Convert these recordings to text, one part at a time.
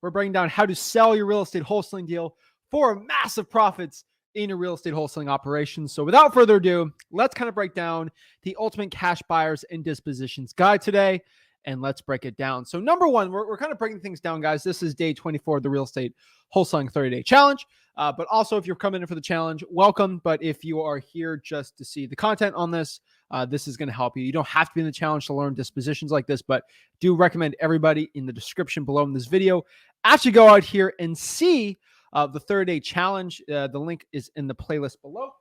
we're breaking down how to sell your real estate wholesaling deal for massive profits in your real estate wholesaling operations. So without further ado, let's kind of break down the ultimate cash buyers and dispositions guide today, and let's break it down. So number one, we're kind of breaking things down, guys. This is day 24 of the real estate wholesaling 30-day challenge. But also, if you're coming in for the challenge, welcome. But if you are here just to see the content on this, this is going to help you. You don't have to be in the challenge to learn dispositions like this, but do recommend everybody in the description below in this video actually go out here and see the 30-day challenge. The link is in the playlist below.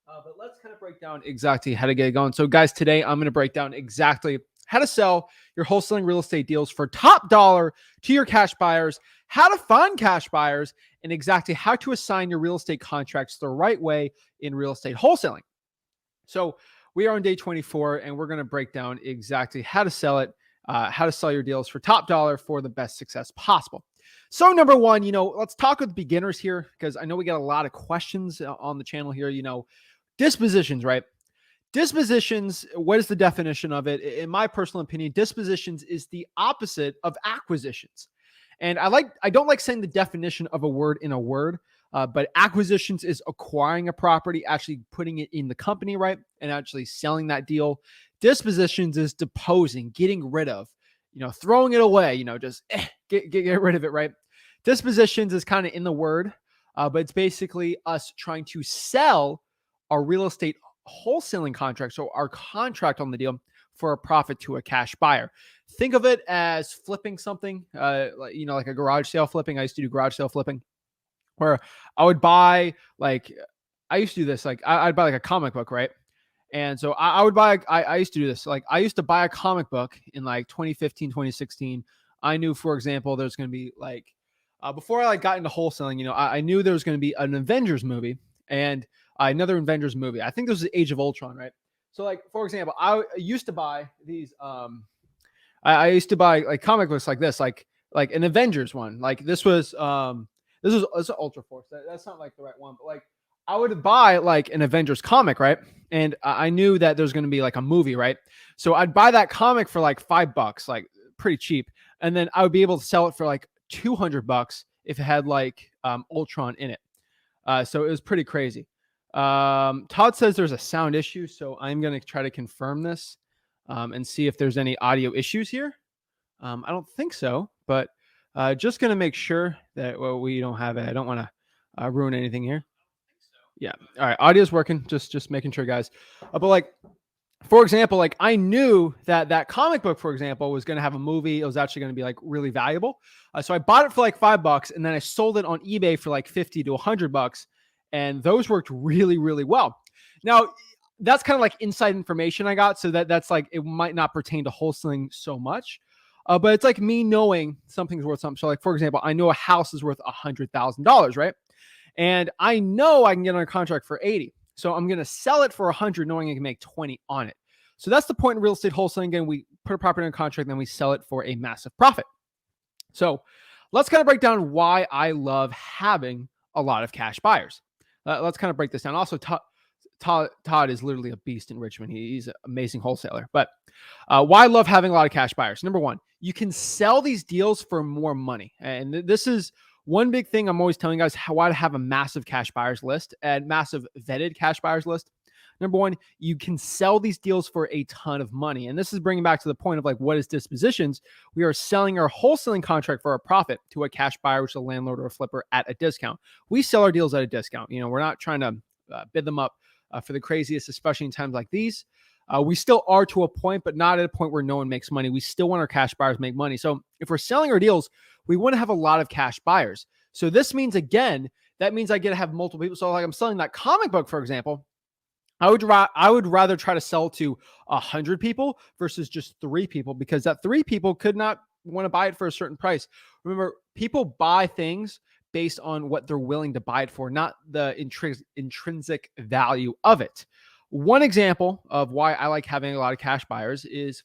But let's kind of break down exactly how to get it going. So guys, today I'm going to break down exactly how to sell your wholesaling real estate deals for top dollar to your cash buyers, how to find cash buyers, and exactly how to assign your real estate contracts the right way in real estate wholesaling. So we are on day 24, and we're going to break down exactly how to sell it, how to sell your deals for top dollar for the best success possible. So number one, let's talk with beginners here, because I know we get a lot of questions on the channel here. Dispositions, right? Dispositions, what is the definition of it? In my personal opinion, dispositions is the opposite of acquisitions. And I don't like saying the definition of a word in a word, but acquisitions is acquiring a property, actually putting it in the company, right? And actually selling that deal. Dispositions is deposing, getting rid of, throwing it away, just get rid of it, right? Dispositions is kind of in the word, but it's basically us trying to sell our real estate wholesaling contract, so our contract on the deal, for a profit to a cash buyer. Think of it as flipping something, like a garage sale flipping. I used to do garage sale flipping, where I would buy, I used to do this, I'd buy a comic book, right? And so I would buy, I used to do this, I used to buy a comic book in 2015, 2016. I knew, for example, there's going to be before I got into wholesaling, I knew there was going to be an Avengers movie and another Avengers movie. I think this was Age of Ultron, right? So for example, I used to buy these, I used to buy comic books like this, like an Avengers one. This was Ultra Force. That's not the right one, but I would buy an Avengers comic, right? And I knew that there's going to be a movie, right? So I'd buy that comic for $5, pretty cheap. And then I would be able to sell it for $200 if it had Ultron in it. So it was pretty crazy. Todd says there's a sound issue, so I'm going to try to confirm this and see if there's any audio issues here. I don't think so, but just going to make sure that we don't have it. I don't want to ruin anything here. Yeah. All right. Audio's working. Just making sure, guys. But for example, I knew that comic book, for example, was going to have a movie. It was actually going to be really valuable. So I bought it for $5, and then I sold it on eBay for $50 to $100. And those worked really, really well. Now, that's kind of inside information I got. So that's it might not pertain to wholesaling so much. But it's me knowing something's worth something. So for example, I know a house is worth $100,000, right? And I know I can get on a contract for 80. So I'm going to sell it for 100, knowing I can make 20 on it. So that's the point in real estate wholesaling. Again, we put a property in a contract, then we sell it for a massive profit. So let's kind of break down why I love having a lot of cash buyers. Let's kind of break this down. Also, Todd is literally a beast in Richmond. He's an amazing wholesaler. But why I love having a lot of cash buyers. Number one, you can sell these deals for more money. And this is one big thing I'm always telling you guys, why to have a massive cash buyers list and massive vetted cash buyers list. Number one, you can sell these deals for a ton of money. And this is bringing back to the point of what is dispositions? We are selling our wholesaling contract for a profit to a cash buyer, which is a landlord or a flipper, at a discount. We sell our deals at a discount. We're not trying to bid them up for the craziest, especially in times like these. We still are to a point, but not at a point where no one makes money. We still want our cash buyers to make money. So if we're selling our deals, we want to have a lot of cash buyers. So this means, again, that means I get to have multiple people. So I'm selling that comic book, for example. I would rather try to sell to 100 people versus just 3 people, because that 3 people could not want to buy it for a certain price. Remember, people buy things based on what they're willing to buy it for, not the intrinsic value of it. One example of why I like having a lot of cash buyers is,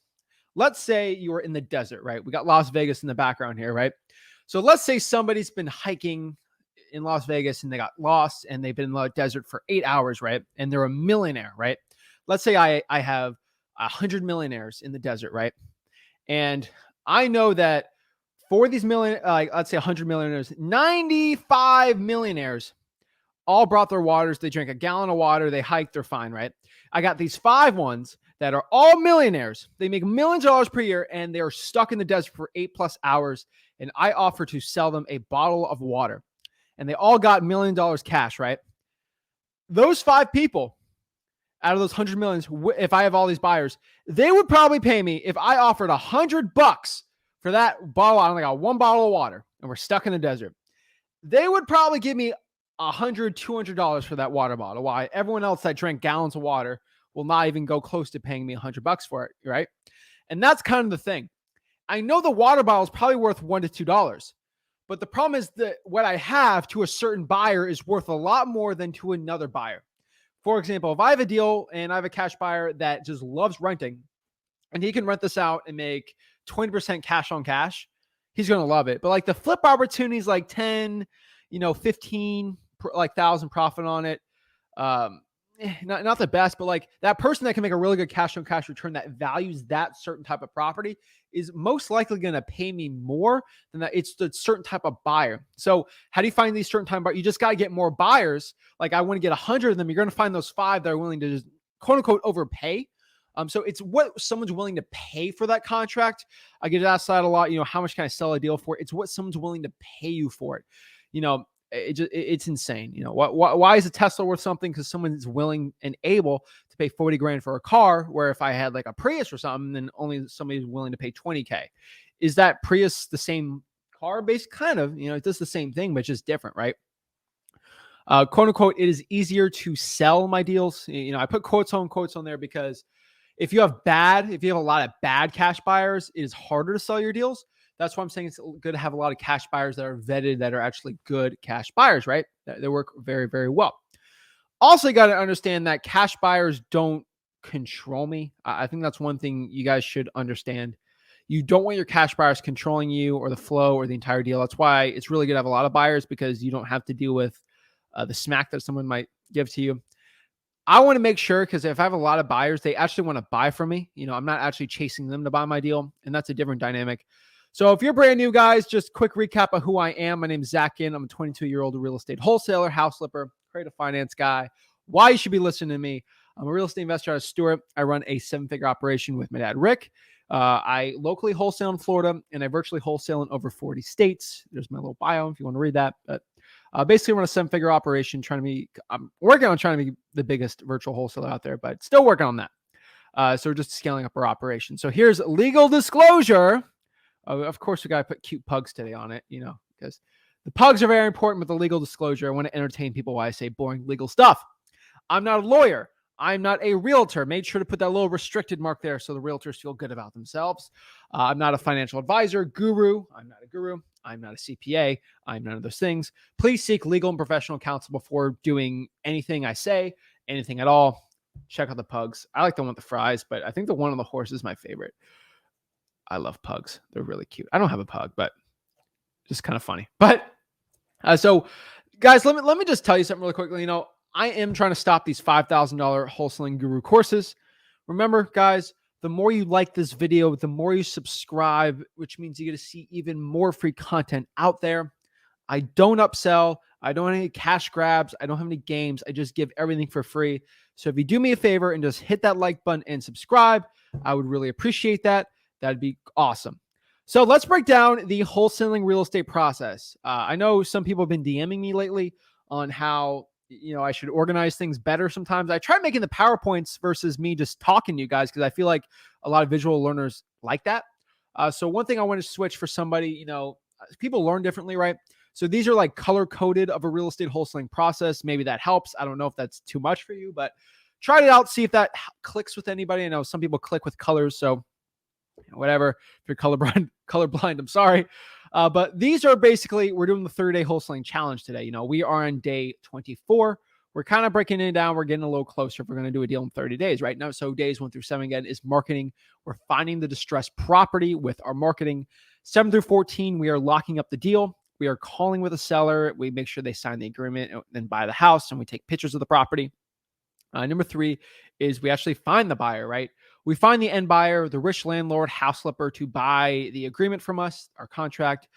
let's say you are in the desert, right? We got Las Vegas in the background here, right? So let's say somebody's been hiking in Las Vegas and they got lost and they've been in the desert for 8 hours, right? And they're a millionaire, right? Let's say I have 100 millionaires in the desert, right? And I know that For these million, let's say 100 millionaires, 95 millionaires all brought their waters. They drank a gallon of water. They hiked. They're fine, right? I got these 5 ones that are all millionaires. They make millions of dollars per year, and they're stuck in the desert for 8+ hours. And I offer to sell them a bottle of water. And they all got $1 million cash, right? Those 5 people out of those 100 millions, if I have all these buyers, they would probably pay me if I offered $100 for that bottle. I only got 1 bottle of water, and we're stuck in the desert. They would probably give me $100, $200 for that water bottle. Why? Everyone else that drank gallons of water will not even go close to paying me $100 for it, right? And that's kind of the thing. I know the water bottle is probably worth $1 to $2, but the problem is that what I have to a certain buyer is worth a lot more than to another buyer. For example, if I have a deal and I have a cash buyer that just loves renting, and he can rent this out and make 20% cash on cash, he's going to love it. But like the flip opportunity is like 10, 15 like thousand profit on it. Not the best, but like that person that can make a really good cash on cash return that values that certain type of property is most likely going to pay me more than that. It's the certain type of buyer. So how do you find these certain time buyers? You just got to get more buyers. Like I want to get 100 of them. You're going to find those 5 that are willing to just quote unquote overpay. So it's what someone's willing to pay for that contract. I get asked that a lot. How much can I sell a deal for? It's what someone's willing to pay you for it. It's insane. Why is a Tesla worth something? Because someone's willing and able to pay 40 grand for a car, where if I had like a Prius or something, then only somebody's willing to pay 20K. Is that Prius the same car base? Kind of, it does the same thing, but just different, right? Quote unquote, it is easier to sell my deals. I put quotes on there because if you have a lot of bad cash buyers, it is harder to sell your deals. That's why I'm saying it's good to have a lot of cash buyers that are vetted, that are actually good cash buyers, right? They work very, very well. Also, you got to understand that cash buyers don't control me. I think that's one thing you guys should understand. You don't want your cash buyers controlling you or the flow or the entire deal. That's why it's really good to have a lot of buyers, because you don't have to deal with the smack that someone might give to you. I want to make sure, because if I have a lot of buyers, they actually want to buy from me. I'm not actually chasing them to buy my deal, and that's a different dynamic. So if you're brand new, guys, just quick recap of who I am. My name is Zach Ginn. I'm a 22-year-old real estate wholesaler, house flipper, creative finance guy. Why you should be listening to me. I'm a real estate investor out of Stewart. I run a 7-figure operation with my dad, Rick. I locally wholesale in Florida, and I virtually wholesale in over 40 states. There's my little bio if you want to read that. But basically, run a 7-figure operation. I'm working on trying to be the biggest virtual wholesaler out there, but still working on that. So we're just scaling up our operation. So here's legal disclosure. Of course, we got to put cute pugs today on it, because the pugs are very important with the legal disclosure. I want to entertain people while I say boring legal stuff. I'm not a lawyer. I'm not a realtor. Made sure to put that little restricted mark there so the realtors feel good about themselves. I'm not a financial advisor, guru. I'm not a guru. I'm not a CPA. I'm none of those things. Please seek legal and professional counsel before doing anything I say, anything at all. Check out the pugs. I like the one with the fries, but I think the one on the horse is my favorite. I love pugs. They're really cute. I don't have a pug, but just kind of funny. But so guys, let me just tell you something really quickly. I am trying to stop these $5,000 wholesaling guru courses. Remember, guys, the more you like this video, the more you subscribe, which means you get to see even more free content out there. I don't upsell. I don't have any cash grabs. I don't have any games. I just give everything for free. So if you do me a favor and just hit that like button and subscribe, I would really appreciate that. That'd be awesome. So let's break down the wholesaling real estate process. I know some people have been DMing me lately on how I should organize things better sometimes. I try making the PowerPoints versus me just talking to you guys, because I feel like a lot of visual learners like that. So one thing I want to switch for somebody, people learn differently, right? So these are like color coded of a real estate wholesaling process. Maybe that helps. I don't know if that's too much for you, but try it out. See if that clicks with anybody. I know some people click with colors. So whatever. If you're colorblind, I'm sorry. But these are basically, we're doing the 30-day wholesaling challenge today. We are on day 24. We're kind of breaking it down. We're getting a little closer if we're going to do a deal in 30 days, right? Now, so days 1 through 7 again is marketing. We're finding the distressed property with our marketing. 7 through 14, we are locking up the deal. We are calling with a seller. We make sure they sign the agreement and then buy the house, and we take pictures of the property. Number 3 is we actually find the buyer, right? We find the end buyer, the rich landlord, house flipper, to buy the agreement from us, our contract,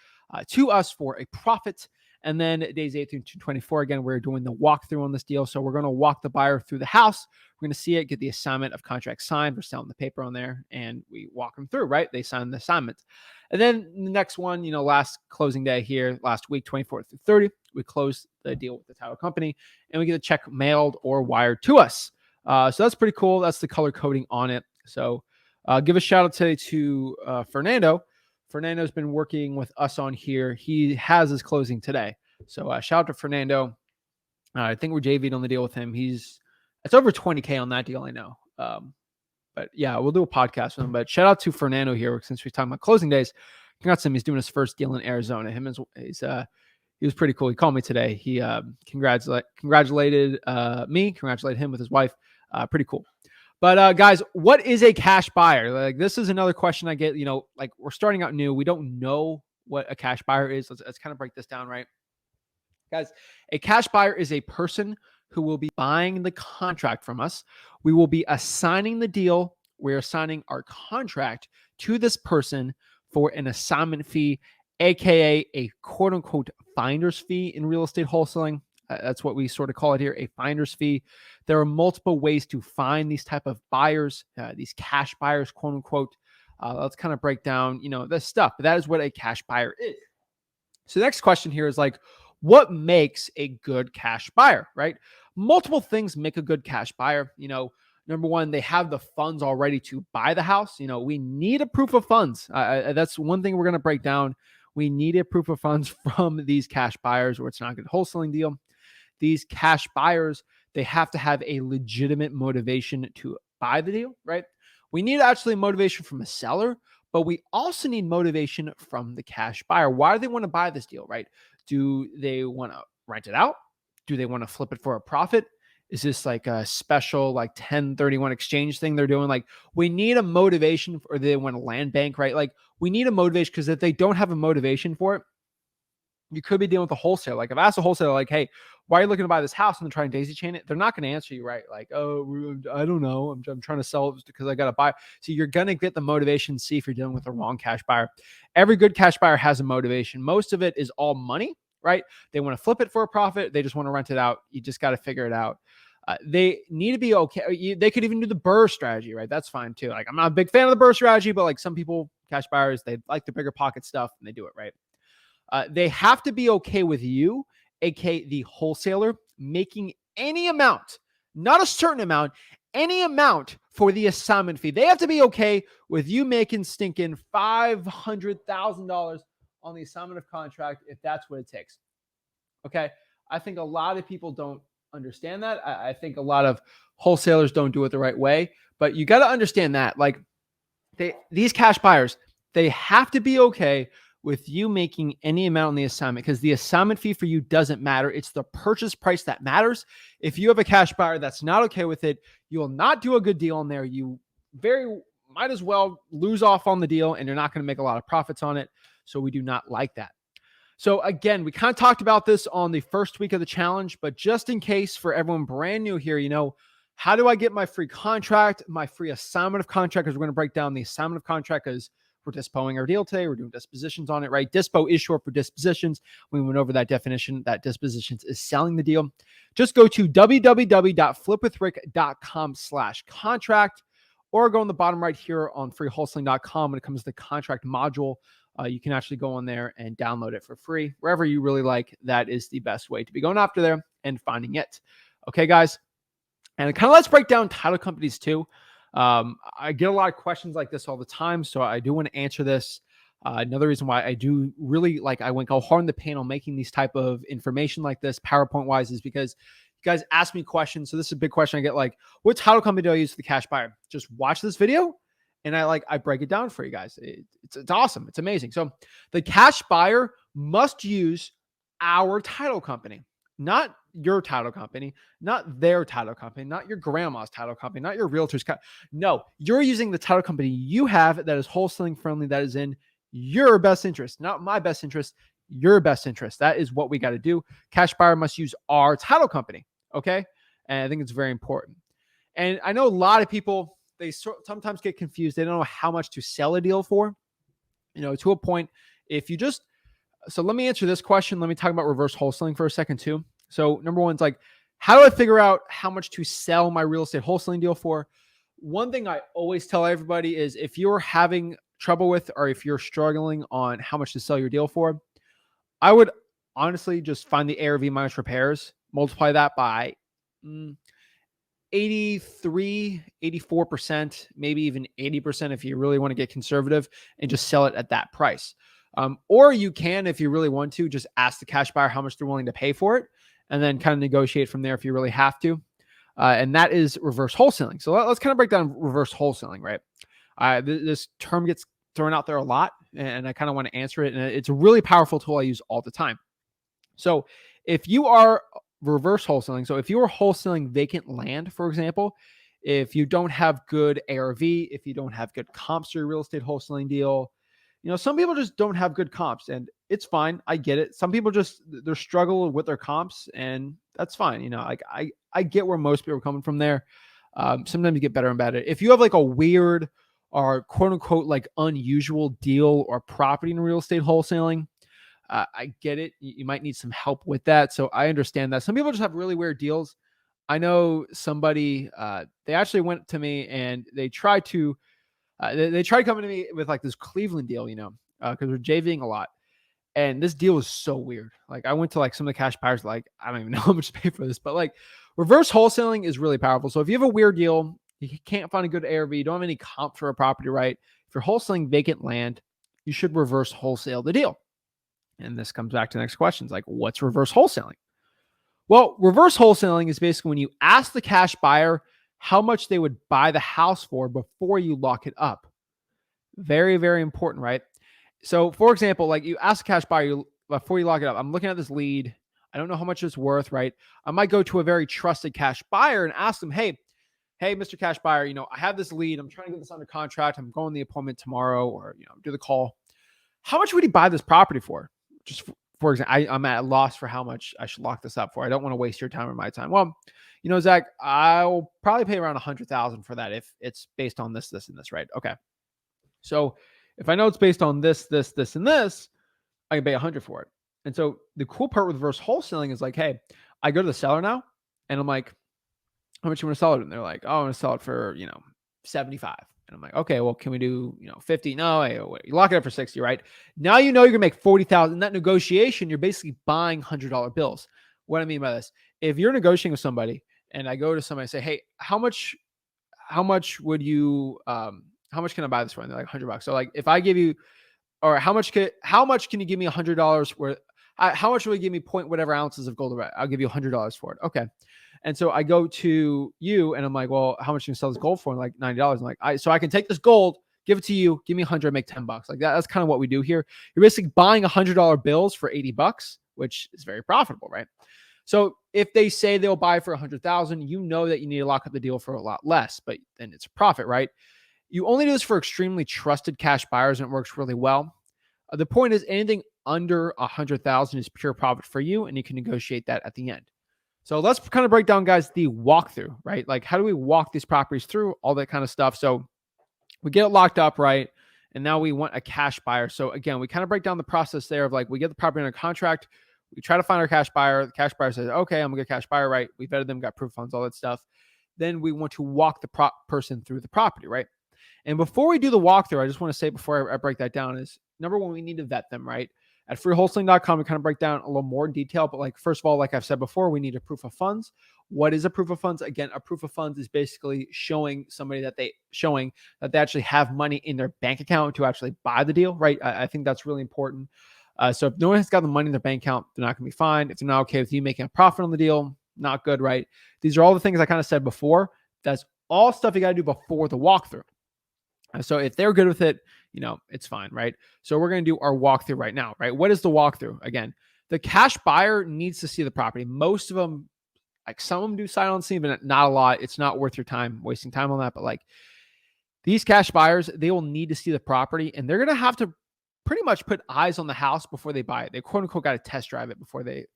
to us for a profit. And then days 8 through 24, again, we're doing the walkthrough on this deal. So we're going to walk the buyer through the house. We're going to see it, get the assignment of contract signed. We're selling the paper on there, and we walk them through, right? They sign the assignment. And then the next one, last closing day here, last week, 24th through 30, we close the deal with the title company, and we get a check mailed or wired to us. So that's pretty cool. That's the color coding on it. So give a shout out today to Fernando. Fernando's been working with us on here. He has his closing today. So shout out to Fernando. I think we're JV'd on the deal with him. It's over 20K on that deal, I know. But yeah, we'll do a podcast with him. But shout out to Fernando here, since we're talking about closing days. Congrats to him. He's doing his first deal in Arizona. He was pretty cool. He called me today. He congratulated me, congratulated him with his wife. Pretty cool. But guys, what is a cash buyer? Like, this is another question I get. Like, we're starting out new. We don't know what a cash buyer is. Let's kind of break this down, right? Guys, a cash buyer is a person who will be buying the contract from us. We will be assigning the deal. We're assigning our contract to this person for an assignment fee, aka a quote unquote finder's fee in real estate wholesaling. That's what we sort of call it here, a finder's fee. There are multiple ways to find these type of buyers, these cash buyers, quote unquote. Let's kind of break down, this stuff. But that is what a cash buyer is. So the next question here is like, what makes a good cash buyer, right? Multiple things make a good cash buyer. Number one, they have the funds already to buy the house. We need a proof of funds. That's one thing we're going to break down. We need a proof of funds from these cash buyers, or it's not a good wholesaling deal. These cash buyers, they have to have a legitimate motivation to buy the deal, right? We need actually motivation from a seller, but we also need motivation from the cash buyer. Why do they want to buy this deal, right? Do they want to rent it out? Do they want to flip it for a profit? Is this like a special 1031 exchange thing they're doing? Like, we need a motivation, or they want a land bank, right? Like, we need a motivation, because if they don't have a motivation for it, you could be dealing with a wholesaler. Like, if I ask a wholesaler, like, hey, why are you looking to buy this house, and they're trying to daisy chain it, they're not going to answer you, right? Like, oh, I don't know. I'm trying to sell it because I got to buy. So you're going to get the motivation, see if you're dealing with the wrong cash buyer. Every good cash buyer has a motivation. Most of it is all money, right? They want to flip it for a profit. They just want to rent it out. You just got to figure it out. They need to be okay. They could even do the BRRRR strategy, right? That's fine too. Like, I'm not a big fan of the BRRRR strategy, but like, some people, cash buyers, they like the bigger pocket stuff and they do it, right? They have to be okay with you, aka the wholesaler, making any amount, not a certain amount, any amount for the assignment fee. They have to be okay with you making stinking $500,000 on the assignment of contract, if that's what it takes. Okay. I think a lot of people don't understand that. I think a lot of wholesalers don't do it the right way, but you got to understand that, like, these cash buyers, they have to be okay with you making any amount on the assignment, because the assignment fee for you doesn't matter. It's the purchase price that matters. If you have a cash buyer that's not okay with it, you will not do a good deal on there. You very might as well lose off on the deal, and you're not going to make a lot of profits on it. So we do not like that. So again, we kind of talked about this on the first week of the challenge, but just in case for everyone brand new here, how do I get my free contract, my free assignment of contract? Because we're going to break down the assignment of contract, because we're dispoing our deal today. We're doing dispositions on it, right? Dispo is short for dispositions. We went over that definition. That dispositions is selling the deal. Just go to www.flipwithrick.com/contract, or go on the bottom right here on freewholesaling.com. When it comes to the contract module, you can actually go on there and download it for free. Wherever you really like, that is the best way to be going after there and finding it. Okay, guys? And kind of let's break down title companies too. I get a lot of questions like this all the time, so I do want to answer this. Another reason why I do really I went go hard in the paint on making these type of information like this, PowerPoint wise, is because you guys ask me questions. So this is a big question I get, like, what title company do I use for the cash buyer? Just watch this video, and I break it down for you guys. It's awesome. It's amazing. So the cash buyer must use our title company, not your title company, not their title company, not your grandma's title company, not your realtor's. No, you're using the title company you have that is wholesaling friendly, that is in your best interest, not my best interest, your best interest. That is what we got to do. Cash buyer must use our title company. Okay. And I think it's very important. And I know a lot of people, they sometimes get confused. They don't know how much to sell a deal for, to a point. If you just, so let me answer this question. Let me talk about reverse wholesaling for a second too. So number one is like, how do I figure out how much to sell my real estate wholesaling deal for? One thing I always tell everybody is if you're having trouble with, or if you're struggling on how much to sell your deal for, I would honestly just find the ARV minus repairs, multiply that by 83, 84%, maybe even 80% if you really want to get conservative, and just sell it at that price. Or you can, if you really want to, just ask the cash buyer how much they're willing to pay for it, and then kind of negotiate from there if you really have to. And that is reverse wholesaling. So let's kind of break down reverse wholesaling, right? This term gets thrown out there a lot, and I kind of want to answer it. And it's a really powerful tool I use all the time. So if you are reverse wholesaling, so if you are wholesaling vacant land, for example, if you don't have good ARV, if you don't have good comps to your real estate wholesaling deal, some people just don't have good comps, and it's fine. I get it. Some people they're struggling with their comps, and that's fine. Like I get where most people are coming from there. Sometimes you get better and better. If you have like a weird or quote unquote like unusual deal or property in real estate wholesaling, I get it. You might need some help with that. So I understand that. Some people just have really weird deals. I know somebody, they actually went to me and they tried to, they tried coming to me with like this Cleveland deal, because we're JVing a lot. And this deal was so weird. Like I went to like some of the cash buyers, like, I don't even know how much to pay for this, but like reverse wholesaling is really powerful. So if you have a weird deal, you can't find a good ARV, you don't have any comp for a property, right? If you're wholesaling vacant land, you should reverse wholesale the deal. And this comes back to the next questions, like what's reverse wholesaling? Well, reverse wholesaling is basically when you ask the cash buyer how much they would buy the house for before you lock it up. Very, very important, right? So for example, like you ask a cash buyer before you lock it up, I'm looking at this lead. I don't know how much it's worth, right? I might go to a very trusted cash buyer and ask them, hey, Mr. Cash Buyer, I have this lead. I'm trying to get this under contract. I'm going to the appointment tomorrow, or, do the call. How much would he buy this property for? Just for example, I'm at a loss for how much I should lock this up for. I don't want to waste your time or my time. Well, Zach, I'll probably pay around $100,000 for that if it's based on this, and this, right? Okay. So if I know it's based on this, and this, I can pay $100 for it. And so the cool part with reverse wholesaling is like, hey, I go to the seller now and I'm like, how much you want to sell it? And they're like, oh, I want to sell it for, 75. And I'm like, okay, well, can we do, 50? No, you lock it up for 60, right? Now you're going to make 40,000. In that negotiation, you're basically buying $100 bills. What I mean by this, if you're negotiating with somebody and I go to somebody and say, hey, how much would you, how much can I buy this for? And they're like $100. So like, if I give you, or how much can you give me $100 worth? How much will you give me point whatever ounces of gold? I'll give you $100 for it. Okay. And so I go to you and I'm like, well, how much can you sell this gold for? And like $90. I'm like, so I can take this gold, give it to you, give me $100, make $10. Like that's kind of what we do here. You're basically buying $100 bills for $80, which is very profitable, right? So if they say they'll buy for $100,000, you know that you need to lock up the deal for a lot less, but then it's a profit, right? You only do this for extremely trusted cash buyers and it works really well. The point is anything under $100,000 is pure profit for you and you can negotiate that at the end. So let's kind of break down, guys, the walkthrough, right? Like how do we walk these properties through, all that kind of stuff. So we get it locked up, right? And now we want a cash buyer. So again, we kind of break down the process there of like, we get the property under contract. We try to find our cash buyer. The cash buyer says, okay, I'm gonna get a cash buyer, right? We vetted them, got proof funds, all that stuff. Then we want to walk the person through the property, right? And before we do the walkthrough, I just want to say before I break that down is number one, we need to vet them, right? At freewholesaling.com, we kind of break down a little more in detail. But like, first of all, like I've said before, we need a proof of funds. What is a proof of funds? Again, a proof of funds is basically showing somebody that they actually have money in their bank account to actually buy the deal, right? I think that's really important. So if no one has got the money in their bank account, they're not going to be fine. If they're not okay with you making a profit on the deal, not good, right? These are all the things I kind of said before. That's all stuff you got to do before the walkthrough. So if they're good with it, it's fine, right? So we're going to do our walkthrough right now, right? What is the walkthrough? Again, the cash buyer needs to see the property. Most of them, like some of them do sight unseen, but not a lot. It's not worth your time, wasting time on that. But like these cash buyers, they will need to see the property and they're going to have to pretty much put eyes on the house before they buy it. They quote unquote got to test drive it before they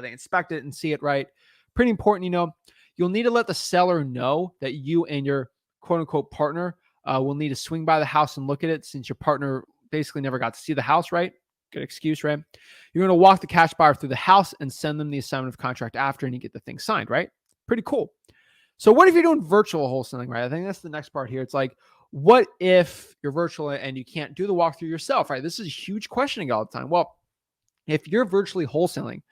inspect it and see it, right? Pretty important, you'll need to let the seller know that you and your quote unquote partner will need to swing by the house and look at it, since your partner basically never got to see the house, right? Good excuse, right? You're going to walk the cash buyer through the house and send them the assignment of contract after, and you get the thing signed, right? Pretty cool. So what if you're doing virtual wholesaling, right? I think that's the next part here. It's like, what if you're virtual and you can't do the walkthrough yourself, right? This is a huge question I get all the time. Well, if you're virtually wholesaling,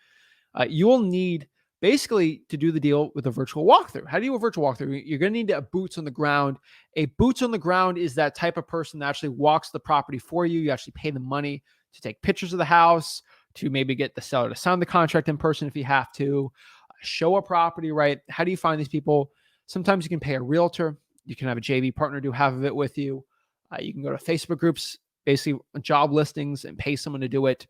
you will need basically to do the deal with a virtual walkthrough. How do you do a virtual walkthrough? You're going to need a boots on the ground. A boots on the ground is that type of person that actually walks the property for you. You actually pay the money to take pictures of the house, to maybe get the seller to sign the contract in person if you have to, show a property, right? How do you find these people? Sometimes you can pay a realtor. You can have a JV partner do half of it with you. You can go to Facebook groups, basically job listings, and pay someone to do it.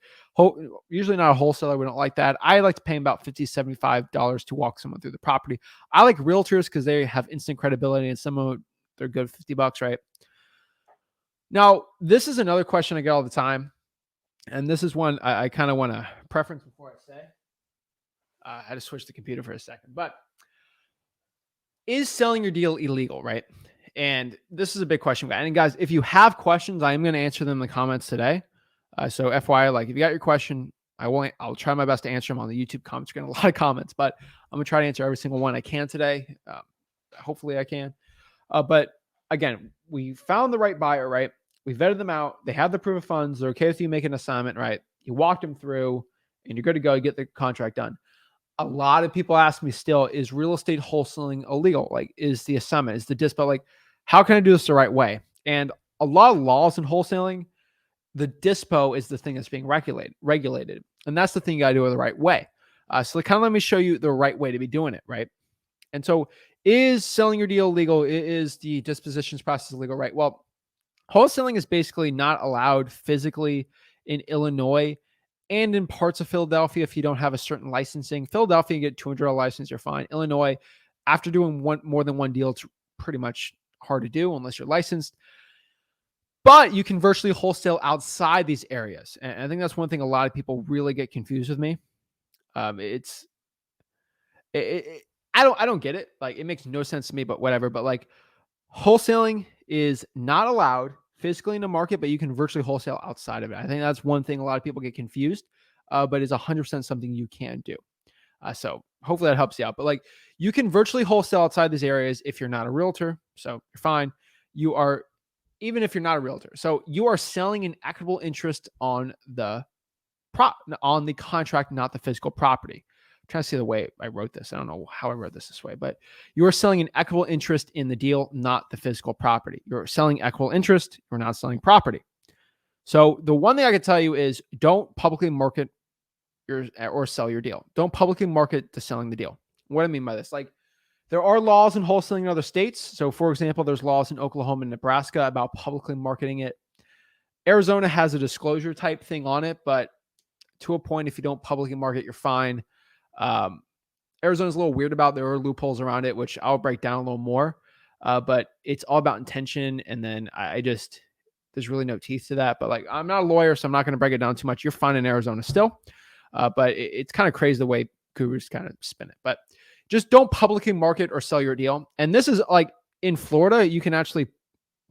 Usually not a wholesaler. We don't like that. I like to pay about $50, $75 to walk someone through the property. I like realtors because they have instant credibility, and some of them, they're good $50, right? Now, this is another question I get all the time. And this is one I kind of want to preference before I say. I had to switch the computer for a second. But is selling your deal illegal, right? And this is a big question. And guys, if you have questions, I am going to answer them in the comments today. So FYI, like if you got your question, I'll try my best to answer them on the YouTube comments. We're getting a lot of comments, but I'm going to try to answer every single one I can today. Hopefully I can. But again, we found the right buyer, right? We vetted them out. They have the proof of funds. They're okay with you making an assignment, right? You walked them through and you're good to go. You get the contract done. A lot of people ask me still, is real estate wholesaling illegal? Like, is the assignment, is the dispo, like, how can I do this the right way? And a lot of laws in wholesaling, the dispo is the thing that's being regulated. And that's the thing you got to do it the right way. So kind of let me show you the right way to be doing it, right? And so is selling your deal legal? Is the dispositions process legal, right? Well, wholesaling is basically not allowed physically in Illinois and in parts of Philadelphia if you don't have a certain licensing. Philadelphia, you get $200 license, you're fine. Illinois, after doing more than one deal, it's pretty much hard to do unless you're licensed. But you can virtually wholesale outside these areas. And I think that's one thing a lot of people really get confused with me. I don't get it. Like, it makes no sense to me, but whatever. But like, wholesaling is not allowed physically in the market, but you can virtually wholesale outside of it. I think that's one thing a lot of people get confused, but is 100% something you can do. So hopefully that helps you out. But like, you can virtually wholesale outside these areas if you're not a realtor. So you're fine. You are, even if you're not a realtor. So you are selling an equitable interest on the contract, not the physical property. I'm trying to see the way I wrote this. I don't know how I wrote this way, but you are selling an equitable interest in the deal, not the physical property. You're selling equitable interest. You're not selling property. So the one thing I can tell you is don't publicly market or sell your deal. Don't publicly market to selling the deal. What do I mean by this? Like, there are laws in wholesaling in other states. So for example, there's laws in Oklahoma and Nebraska about publicly marketing it. Arizona has a disclosure type thing on it, but to a point, if you don't publicly market, you're fine. Arizona's a little weird about, there are loopholes around it, which I'll break down a little more. But it's all about intention. And then there's really no teeth to that. But like, I'm not a lawyer, so I'm not going to break it down too much. You're fine in Arizona still. But it's kind of crazy the way gurus kind of spin it. But just don't publicly market or sell your deal. And this is like in Florida, you can actually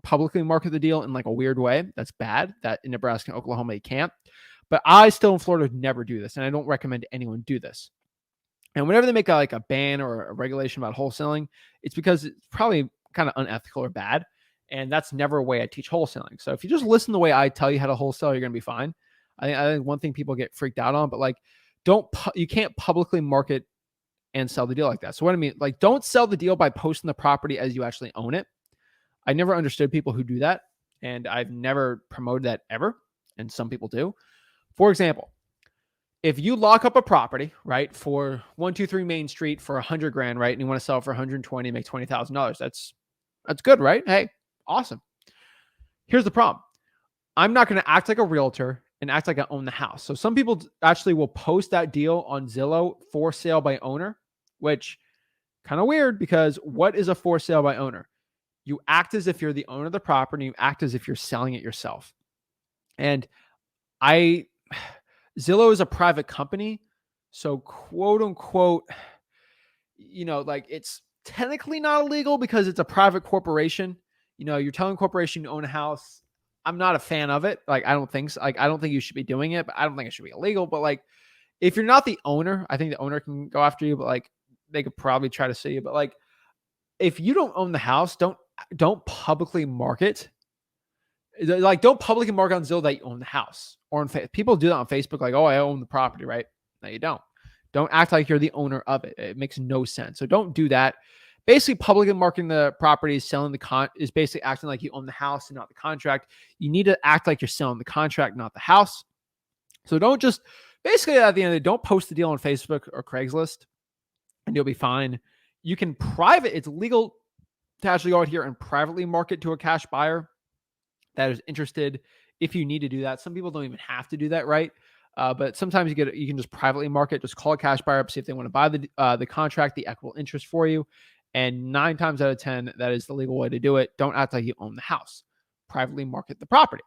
publicly market the deal in like a weird way. That's bad. That in Nebraska and Oklahoma, you can't. But I still in Florida never do this. And I don't recommend anyone do this. And whenever they make a ban or a regulation about wholesaling, it's because it's probably kind of unethical or bad. And that's never a way I teach wholesaling. So if you just listen the way I tell you how to wholesale, you're going to be fine. I think one thing people get freaked out on, but like, you can't publicly market and sell the deal like that. So what I mean, like, don't sell the deal by posting the property as you actually own it. I never understood people who do that. And I've never promoted that ever. And some people do. For example, if you lock up a property, right, for 123 Main Street for $100,000, right, and you want to sell it for 120, make $20,000, that's good, right? Hey, awesome. Here's the problem. I'm not going to act like a realtor and act like I own the house. So some people actually will post that deal on Zillow for sale by owner, which kind of weird, because what is a for sale by owner? You act as if you're the owner of the property. You act as if you're selling it yourself. And Zillow is a private company. So quote unquote, like, it's technically not illegal because it's a private corporation. You're telling a corporation you own a house. I'm not a fan of it. Like, I don't think so. Like, I don't think you should be doing it, but I don't think it should be illegal. But like, if you're not the owner, I think the owner can go after you, but like, they could probably try to sue you. But like, if you don't own the house, don't publicly market. Like, don't publicly market on Zillow that you own the house, or on people do that on Facebook. Like, oh, I own the property, right? No, you don't. Don't act like you're the owner of it. It makes no sense. So don't do that. Basically, publicly marketing the property, selling is basically acting like you own the house and not the contract. You need to act like you're selling the contract, not the house. So don't just basically at the end of the day, don't post the deal on Facebook or Craigslist, and you'll be fine. You can private. It's legal to actually go out here and privately market to a cash buyer that is interested, if you need to do that. Some people don't even have to do that, right? But sometimes you can just privately market. Just call a cash buyer up, see if they want to buy the contract, the equitable interest for you. And 9 times out of 10, that is the legal way to do it. Don't act like you own the house. Privately market the property.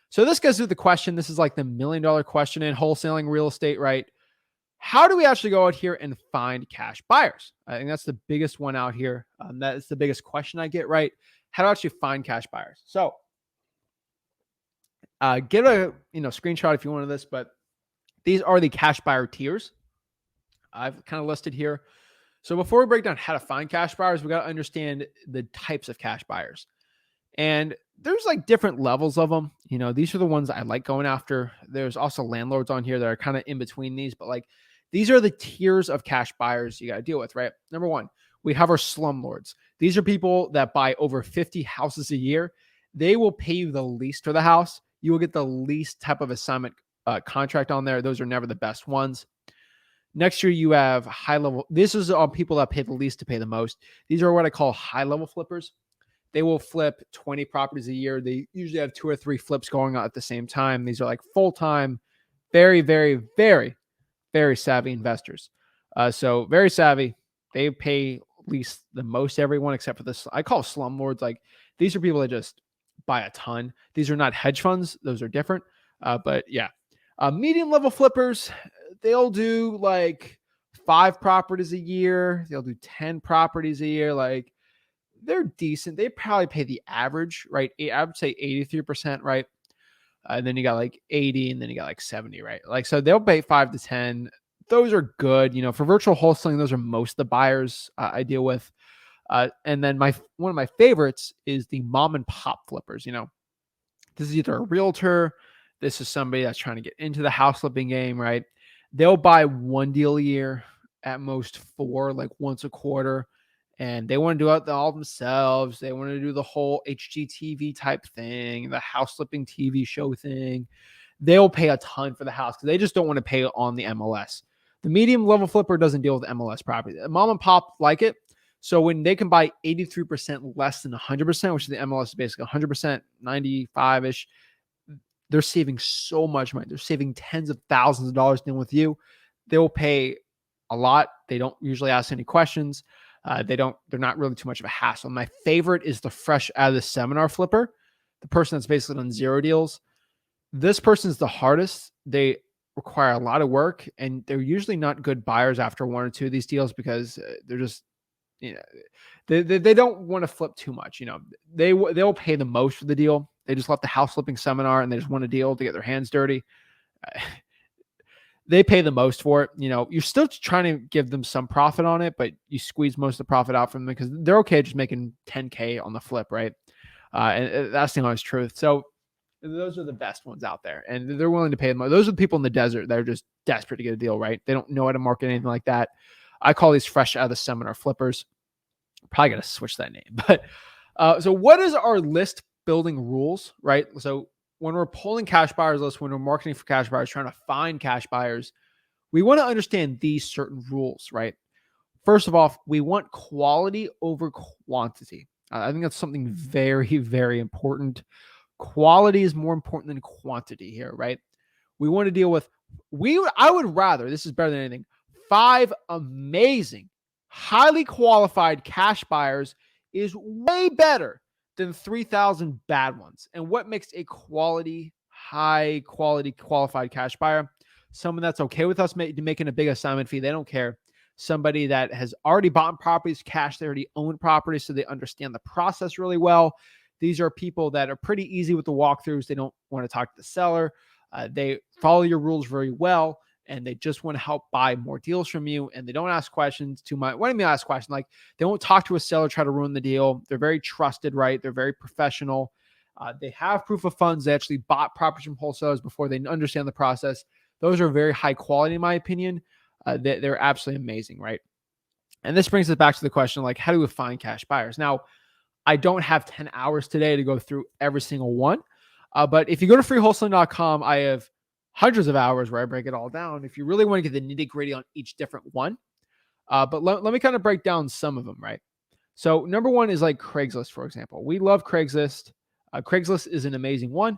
So this goes to the question. This is like the $1 million question in wholesaling real estate, right? How do we actually go out here and find cash buyers? I think that's the biggest one out here. That is the biggest question I get, right? How to actually find cash buyers. So get a screenshot if you want of this, but these are the cash buyer tiers I've kind of listed here. So before we break down how to find cash buyers, we got to understand the types of cash buyers. And there's like different levels of them. These are the ones I like going after. There's also landlords on here that are kind of in between these, but like, these are the tiers of cash buyers you got to deal with, right? Number one, we have our slumlords. These are people that buy over 50 houses a year. They will pay you the least for the house. You will get the least type of assignment contract on there. Those are never the best ones. Next year, you have high level. This is all people that pay the least to pay the most. These are what I call high level flippers. They will flip 20 properties a year. They usually have 2 or 3 flips going on at the same time. These are like full-time, very, very, very, very savvy investors. So very savvy. They pay at least the most everyone except for this. I call slumlords. Like, these are people that just buy a ton. These are not hedge funds. Those are different. But yeah, medium level flippers, they'll do like 5 properties a year. They'll do 10 properties a year. Like, they're decent. They probably pay the average, right? I would say 83%, right? And then you got like 80, and then you got like 70, right? Like, so they'll pay 5 to 10. Those are good. For virtual wholesaling, those are most of the buyers I deal with. And then one of my favorites is the mom and pop flippers. This is either a realtor. This is somebody that's trying to get into the house flipping game, right? They'll buy 1 deal a year, at most 4, like once a quarter. And they want to do it all themselves. They want to do the whole HGTV type thing, the house flipping TV show thing. They'll pay a ton for the house because they just don't want to pay on the MLS. The medium level flipper doesn't deal with MLS property. The mom and pop like it. So when they can buy 83% less than 100%, which is the MLS is basically 100%, 95-ish, they're saving so much money. They're saving tens of thousands of dollars dealing with you. They'll pay a lot. They don't usually ask any questions. They're not really too much of a hassle. My favorite is the fresh out of the seminar flipper, the person that's basically done 0 deals. This person's the hardest. They require a lot of work, and they're usually not good buyers after 1 or 2 of these deals because they're just, they don't want to flip too much. They'll pay the most for the deal. They just left the house flipping seminar and they just want a deal to get their hands dirty. They pay the most for it. You're still trying to give them some profit on it, but you squeeze most of the profit out from them because they're okay just making 10K on the flip, right? And that's the honest truth. So those are the best ones out there, and they're willing to pay them. Those are the people in the desert that are just desperate to get a deal, right? They don't know how to market anything like that. I call these fresh out of the seminar flippers. Probably got to switch that name. But so what is our list building rules, right? So when we're pulling cash buyers lists, when we're marketing for cash buyers, trying to find cash buyers, we want to understand these certain rules, right? First of all, we want quality over quantity. I think that's something very, very important. Quality is more important than quantity here, right? We want to deal with, I would rather, this is better than anything, 5 amazing, highly qualified cash buyers is way better than 3,000 bad ones. And what makes a quality, high quality, qualified cash buyer? Someone that's okay with us making a big assignment fee. They don't care. somebody that has already bought properties cash. They already own properties, so they understand the process really well. These are people that are pretty easy with the walkthroughs. They don't want to talk to the seller. They follow your rules very well, and they just want to help buy more deals from you. And they don't ask questions too much. What do you mean ask questions? Like, they won't talk to a seller, try to ruin the deal. They're very trusted, right? They're very professional. They have proof of funds. They actually bought properties from wholesalers before they understand the process. Those are very high quality, in my opinion. They're absolutely amazing, right? And this brings us back to the question, like, how do we find cash buyers? Now, I don't have 10 hours today to go through every single one. But if you go to freewholesaling.com, I have hundreds of hours where I break it all down if you really want to get the nitty gritty on each different one. But let me kind of break down some of them, right? So number one is like Craigslist, for example. We love Craigslist. Craigslist is an amazing one.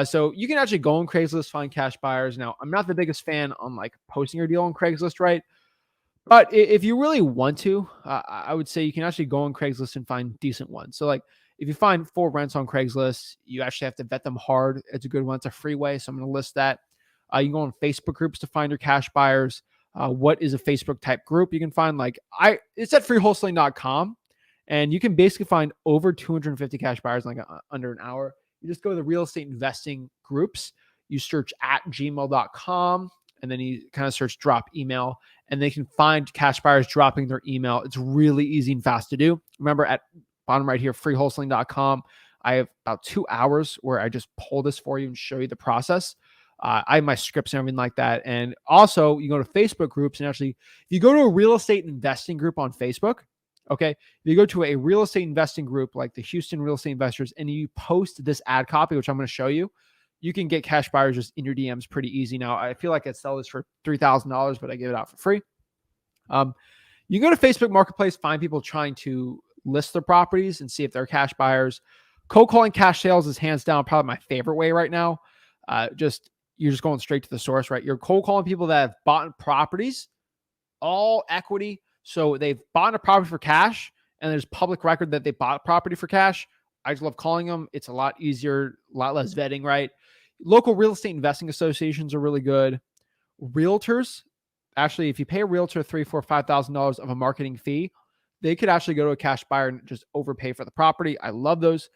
So you can actually go on Craigslist, find cash buyers. Now, I'm not the biggest fan on like posting your deal on Craigslist, right? But if you really want to, I would say you can actually go on Craigslist and find decent ones. So like if you find 4 rents on Craigslist, you actually have to vet them hard. It's a good one. It's a free way. So I'm going to list that. You can go on Facebook groups to find your cash buyers. What is a Facebook type group? You can find it's at freewholesaling.com, and you can basically find over 250 cash buyers in like under an hour. You just go to the real estate investing groups. You search at gmail.com, and then you kind of search drop email, and they can find cash buyers dropping their email. It's really easy and fast to do. Remember, at bottom right here, freewholesaling.com, I have about 2 hours where I just pull this for you and show you the process. I have my scripts and everything like that. And also, you go to Facebook groups, and actually, if you go to a real estate investing group on Facebook, okay, if you go to a real estate investing group like the Houston Real Estate Investors, and you post this ad copy, which I'm going to show you, you can get cash buyers just in your DMs pretty easy. Now, I feel like I'd sell this for $3,000, but I give it out for free. You go to Facebook Marketplace, find people trying to list their properties and see if they're cash buyers. Cold calling cash sales is hands down probably my favorite way right now. You're just going straight to the source, right? You're cold calling people that have bought properties, all equity. So they've bought a property for cash, and there's public record that they bought property for cash. I just love calling them. It's a lot easier, a lot less vetting, right? Local real estate investing associations are really good. Realtors, actually, if you pay a realtor $3,000, $4,000, $5,000 of a marketing fee, they could actually go to a cash buyer and just overpay for the property. I love those.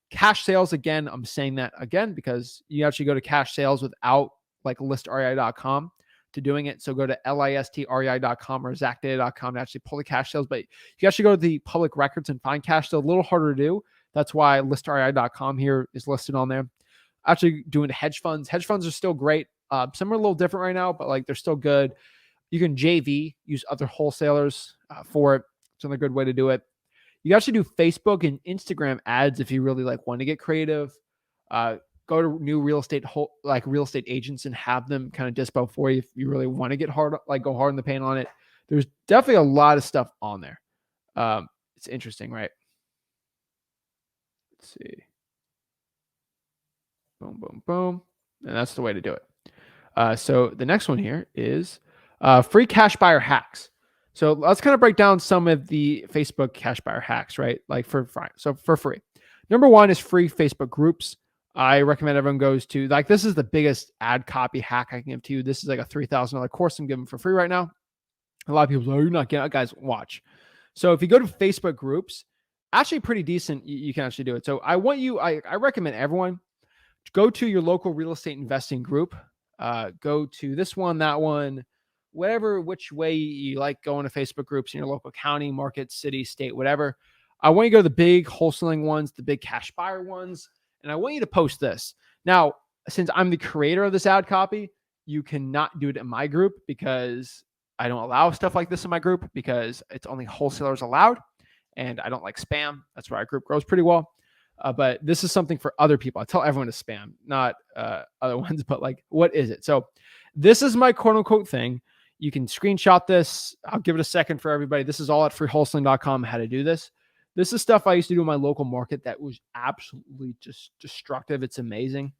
Cash sales, again, I'm saying that again because you actually go to cash sales without like listrei.com to doing it. So go to listrei.com or zachdata.com to actually pull the cash sales. But you actually go to the public records and find cash sales. A little harder to do. That's why listrei.com here is listed on there. Actually doing hedge funds. Hedge funds are still great. Some are a little different right now, but like they're still good. You can JV, use other wholesalers for it. It's another good way to do it. You actually do Facebook and Instagram ads if you really like want to get creative. Go to new real estate agents and have them kind of dispo for you if you really want to get hard, like go hard in the paint on it. There's definitely a lot of stuff on there. It's interesting, right? Let's see. Boom, boom, boom. And that's the way to do it. So the next one here is free cash buyer hacks. So let's kind of break down some of the Facebook cash buyer hacks, right? Like for free. Number one is free Facebook groups. I recommend everyone goes to, like, this is the biggest ad copy hack I can give to you. This is like a $3,000 course I'm giving for free right now. A lot of people say, oh, you're not getting it. Guys, watch. So if you go to Facebook groups, actually pretty decent, you can actually do it. So I recommend everyone go to your local real estate investing group. Go to this one, that one, which way you like going to Facebook groups in your local county, market, city, state, whatever. I want you to go to the big wholesaling ones, the big cash buyer ones, and I want you to post this. Now, since I'm the creator of this ad copy, you cannot do it in my group because I don't allow stuff like this in my group because it's only wholesalers allowed, and I don't like spam. That's why our group grows pretty well. But this is something for other people. I tell everyone to spam, not other ones, but like, what is it? So this is my quote unquote thing. You can screenshot this. I'll give it a second for everybody. This is all at freewholesaling.com, how to do this. This is stuff I used to do in my local market that was absolutely just destructive. It's amazing.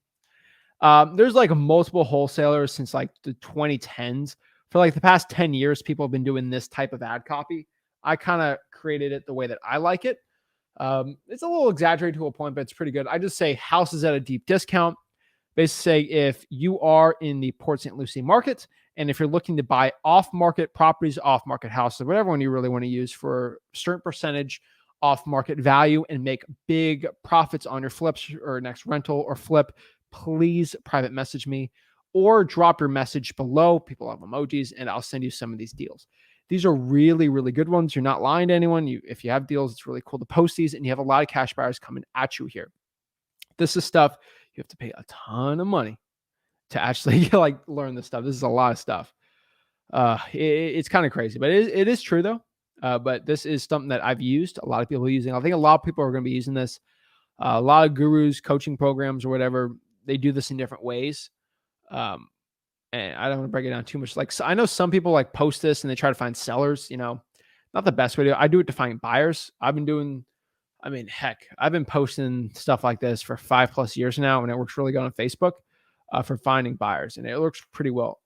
There's like multiple wholesalers since like the 2010s. For like the past 10 years, people have been doing this type of ad copy. I kind of created it the way that I like it. It's a little exaggerated to a point, but it's pretty good. I just say houses at a deep discount. Basically say if you are in the Port St. Lucie market And if you're looking to buy off-market properties, off-market houses, whatever one you really want to use for a certain percentage off-market value and make big profits on your flips or next rental or flip, please private message me or drop your message below. People have emojis, and I'll send you some of these deals. These are really, really good ones. You're not lying to anyone. If you have deals, it's really cool to post these, and you have a lot of cash buyers coming at you here. This is stuff you have to pay a ton of money to actually like learn this stuff. This is a lot of stuff. It's kind of crazy, but it is true though. But this is something that I've used. A lot of people are using. I think a lot of people are going to be using this. A lot of gurus, coaching programs, or whatever, they do this in different ways. And I don't want to break it down too much. Like, so I know some people like post this and they try to find sellers. Not the best way to. I do it to find buyers. I've been posting stuff like this for 5+ years now, and it works really good on Facebook for finding buyers, and it works pretty well.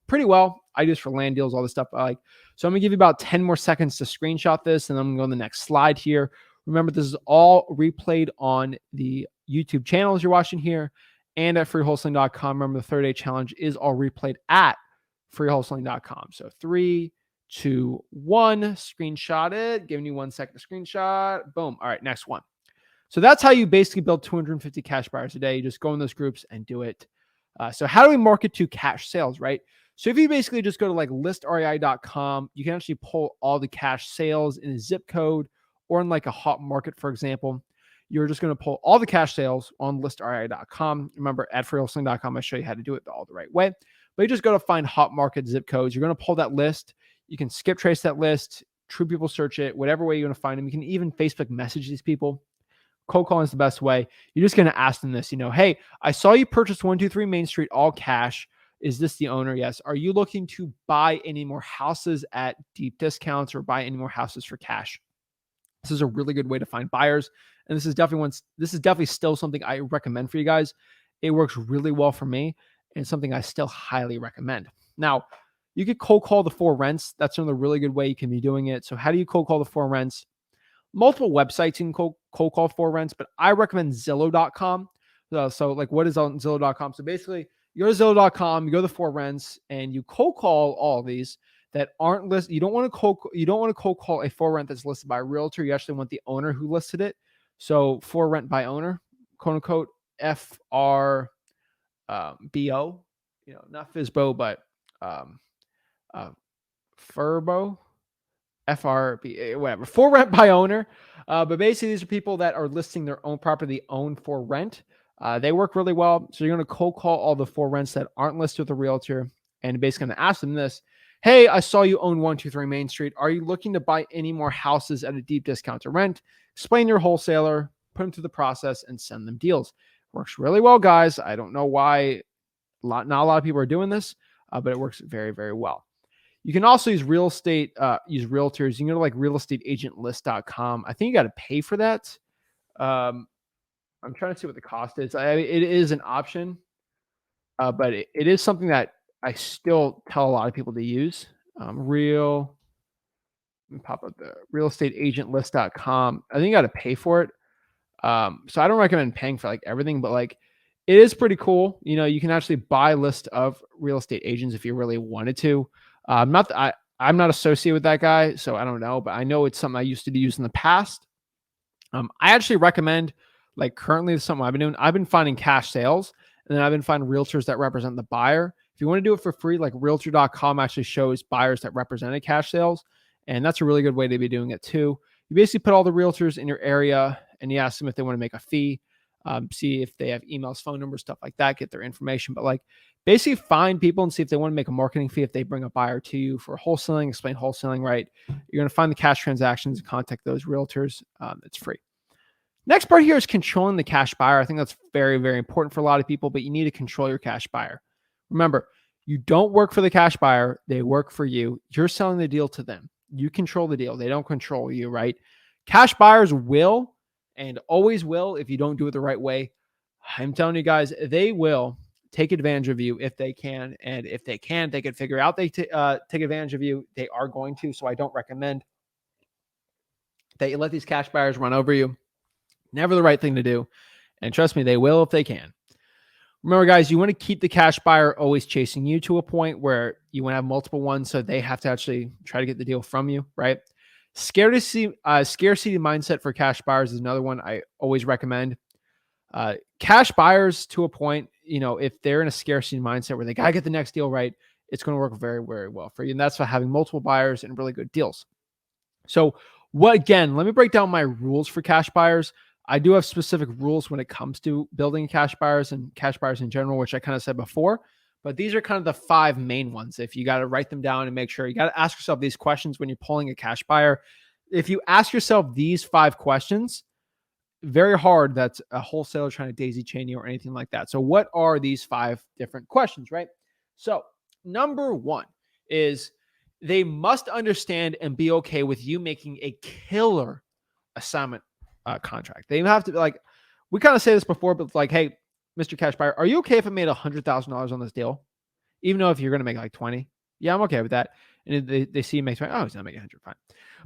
I do this for land deals, all this stuff I like. So I'm gonna give you about 10 more seconds to screenshot this, and I'm gonna go on the next slide here. Remember, this is all replayed on the YouTube channels you're watching here and at freewholesaling.com. Remember, the 30-day challenge is all replayed at freewholesaling.com. So 3, 2, 1, screenshot it. Giving you 1 second to screenshot. Boom. All right, next one. So that's how you basically build 250 cash buyers a day. You just go in those groups and do it. So how do we market to cash sales, right? So if you basically just go to like listrei.com, you can actually pull all the cash sales in a zip code or in like a hot market, for example. You're just going to pull all the cash sales on listrei.com. Remember, at freewholesaling.com, I show you how to do it all the right way. But you just go to find hot market zip codes. You're going to pull that list. You can skip trace that list, True People search it, whatever way you're going to find them. You can even Facebook message these people. Cold calling is the best way. You're just going to ask them this, hey, I saw you purchase 123 Main Street all cash. Is this the owner? Yes. Are you looking to buy any more houses at deep discounts or buy any more houses for cash? This is a really good way to find buyers. And this is definitely still something I recommend for you guys. It works really well for me and something I still highly recommend. Now, you could cold call the 4 rents. That's another really good way you can be doing it. So how do you cold call the 4 rents? Multiple websites you can cold call 4 rents, but I recommend Zillow.com. So like, what is on Zillow.com? So basically, you go to Zillow.com, you go to the 4 rents, and you cold call all of these that aren't listed. You don't want to cold call a 4 rent that's listed by a realtor. You actually want the owner who listed it. So 4 rent by owner, quote unquote, FRBO. Not FISBO, but FURBO. FRB, whatever, for rent by owner. But basically, these are people that are listing their own property owned for rent. They work really well. So you're going to cold call all the 4 rents that aren't listed with a realtor and basically going to ask them this. Hey, I saw you own 123 Main Street. Are you looking to buy any more houses at a deep discount to rent? Explain your wholesaler, put them through the process, and send them deals. Works really well, guys. I don't know why not a lot of people are doing this, but it works very, very well. You can also use use realtors. You can go to like realestateagentlist.com. I think you got to pay for that. I'm trying to see what the cost is. It is an option, but it is something that I still tell a lot of people to use. Let me pop up the realestateagentlist.com. I think you got to pay for it. So I don't recommend paying for like everything, but like it is pretty cool. You can actually buy a list of real estate agents if you really wanted to. I'm not associated with that guy, so I don't know, but I know it's something I used to use in the past. I actually recommend, like currently something I've been doing. I've been finding cash sales, and then I've been finding realtors that represent the buyer. If you want to do it for free, like realtor.com actually shows buyers that represented cash sales, and that's a really good way to be doing it too. You basically put all the realtors in your area, and you ask them if they want to make a fee. See if they have emails, phone numbers, stuff like that, get their information. But like basically find people and see if they want to make a marketing fee. If they bring a buyer to you for wholesaling, explain wholesaling, right? You're going to find the cash transactions and contact those realtors. It's free. Next part here is controlling the cash buyer. I think that's very, very important for a lot of people, but you need to control your cash buyer. Remember, you don't work for the cash buyer. They work for you. You're selling the deal to them. You control the deal. They don't control you, right? Cash buyers will and always will if you don't do it the right way. I'm telling you guys, they will take advantage of you if they can. And if they can, they can figure out take advantage of you. They are going to. So I don't recommend that you let these cash buyers run over you. Never the right thing to do. And trust me, they will if they can. Remember, guys, you want to keep the cash buyer always chasing you to a point where You want to have multiple ones, so they have to actually try to get the deal from you, right? Scarcity mindset for cash buyers is another one I always recommend. Cash buyers, to a point, if they're in a scarcity mindset where they got to get the next deal right, it's going to work very, very well for you. And that's why having multiple buyers and really good deals. So again, let me break down my rules for cash buyers. I do have specific rules when it comes to building cash buyers and cash buyers in general, which I kind of said before, but these are kind of the 5 main ones. If you got to write them down and make sure, you got to ask yourself these questions when you're pulling a cash buyer. If you ask yourself these 5 questions, very hard that's a wholesaler trying to daisy chain you or anything like that. So what are these 5 different questions, right? So number 1 is they must understand and be okay with you making a killer assignment contract. They have to be like, we kind of say this before, but it's like, hey, Mr. Cash Buyer, are you okay if I made $100,000 on this deal? Even though if you're going to make like 20, yeah, I'm okay with that. And they see you make 20, oh, he's not making 100, fine.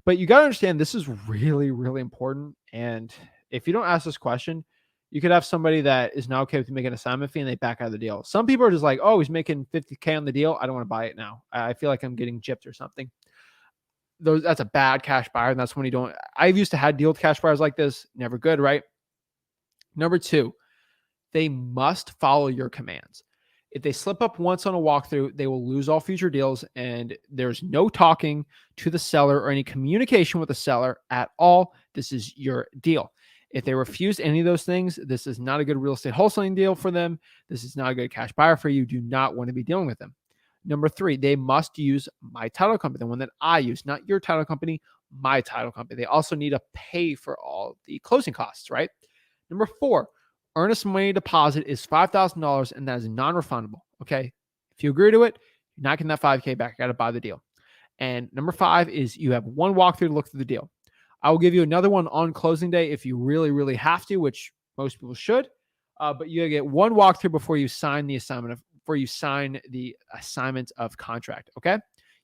But you got to understand this is really, really important. And if you don't ask this question, you could have somebody that is not okay with you making an assignment fee and they back out of the deal. Some people are just like, oh, he's making 50K on the deal, I don't want to buy it now. I feel like I'm getting gypped or something. That's a bad cash buyer. And that's when you don't. I've used to have deal with cash buyers like this. Never good, right? Number 2, they must follow your commands. If they slip up once on a walkthrough, they will lose all future deals, and there's no talking to the seller or any communication with the seller at all. This is your deal. If they refuse any of those things, this is not a good real estate wholesaling deal for them. This is not a good cash buyer for you. You do not want to be dealing with them. Number 3, they must use my title company, the one that I use, not your title company, my title company. They also need to pay for all the closing costs, right? Number 4, earnest money deposit is $5,000, and that is non-refundable. Okay. If you agree to it, you're not getting that $5K back. I got to buy the deal. And number 5 is you have one walkthrough to look through the deal. I will give you another one on closing day if you really, really have to, which most people should. But you get one walkthrough before you sign the assignment of contract. Okay.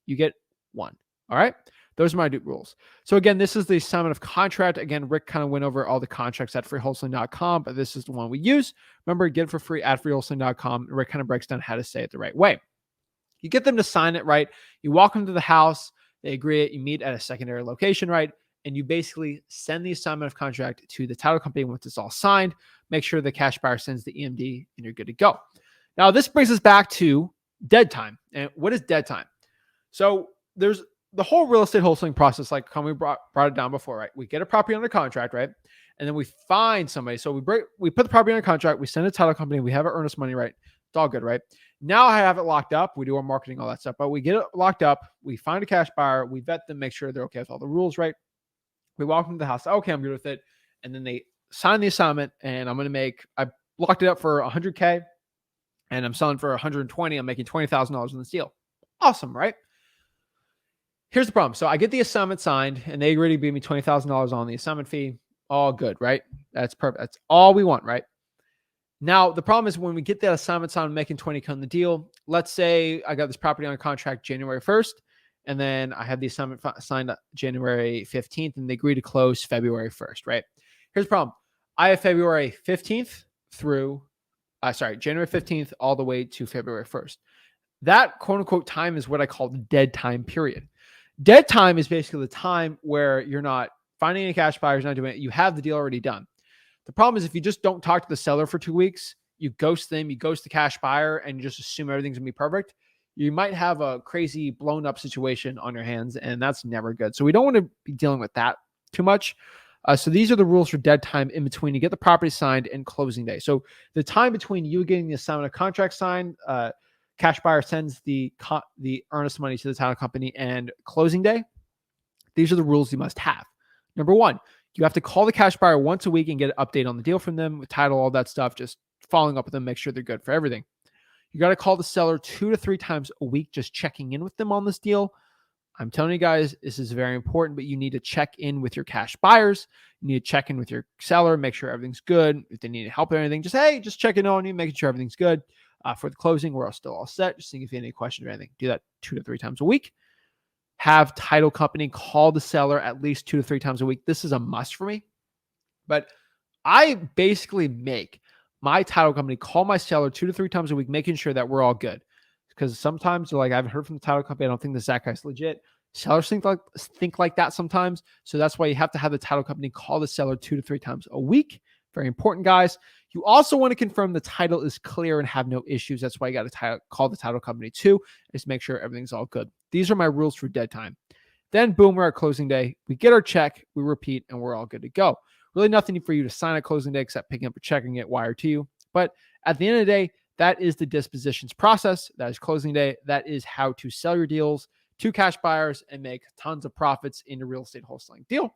You get one. All right. Those are my rules. So again, this is the assignment of contract. Again, Rick kind of went over all the contracts at freewholesaling.com, but this is the one we use. Remember, get it for free at freewholesaling.com. Rick kind of breaks down how to say it the right way. You get them to sign it, right? You walk them to the house. They agree it. You meet at a secondary location, right? And you basically send the assignment of contract to the title company once it's all signed. Make sure the cash buyer sends the EMD and you're good to go. Now, this brings us back to dead time. And what is dead time? So there's the whole real estate wholesaling process, like we brought it down before, right? We get a property under contract, right? And then we find somebody. So we put the property under contract, we send a title company, we have our earnest money, right? It's all good, right? Now I have it locked up. We do our marketing, all that stuff, but we get it locked up. We find a cash buyer. We vet them, make sure they're okay with all the rules, right? We walk them to the house. Okay, I'm good with it. And then they sign the assignment, and I locked it up for 100K and I'm selling for 120. I'm making $20,000 in this deal. Awesome, right? Here's the problem. So I get the assignment signed and they agree to give me $20,000 on the assignment fee. All good, right? That's perfect. That's all we want, right? Now, the problem is when we get that assignment signed, I'm making 20K on the deal. Let's say I got this property on contract January 1st, and then I have the assignment signed January 15th, and they agree to close February 1st, right? Here's the problem. I have January 15th all the way to February 1st. That quote unquote time is what I call the dead time period. Dead time is basically the time where you're not finding any cash buyers, not doing it. You have the deal already done. The problem is if you just don't talk to the seller for 2 weeks, you ghost them, you ghost the cash buyer, and you just assume everything's going to be perfect, you might have a crazy blown up situation on your hands, and that's never good. So we don't want to be dealing with that too much. So these are the rules for dead time in between you get the property signed and closing day. So the time between you getting the assignment of contract signed, cash buyer sends the earnest money to the title company, and closing day, these are the rules you must have. Number 1, you have to call the cash buyer once a week and get an update on the deal from them with title, all that stuff, just following up with them, make sure they're good for everything. You got to call the seller 2 to 3 times a week, just checking in with them on this deal. I'm telling you guys, this is very important, but you need to check in with your cash buyers. You need to check in with your seller, make sure everything's good. If they need help or anything, just checking on you, making sure everything's good. For the closing, we're still all set. Just seeing if you have any questions or anything. Do that 2 to 3 times a week. Have title company call the seller at least 2 to 3 times a week. This is a must for me. But I basically make my title company call my seller 2 to 3 times a week, making sure that we're all good. because sometimes they're like, I haven't heard from the title company. I don't think that guy's legit. Sellers think like that sometimes. So that's why you have to have the title company call the seller 2 to 3 times a week. Very important, guys. You also want to confirm the title is clear and have no issues. That's why you got to call the title company too, just make sure everything's all good. These are my rules for dead time. Then boom, we're at closing day. We get our check, we repeat, and we're all good to go. Really nothing for you to sign at closing day except picking up a check and get wired to you. But at the end of the day, that is the dispositions process. That is closing day. That is how to sell your deals to cash buyers and make tons of profits in a real estate wholesaling deal.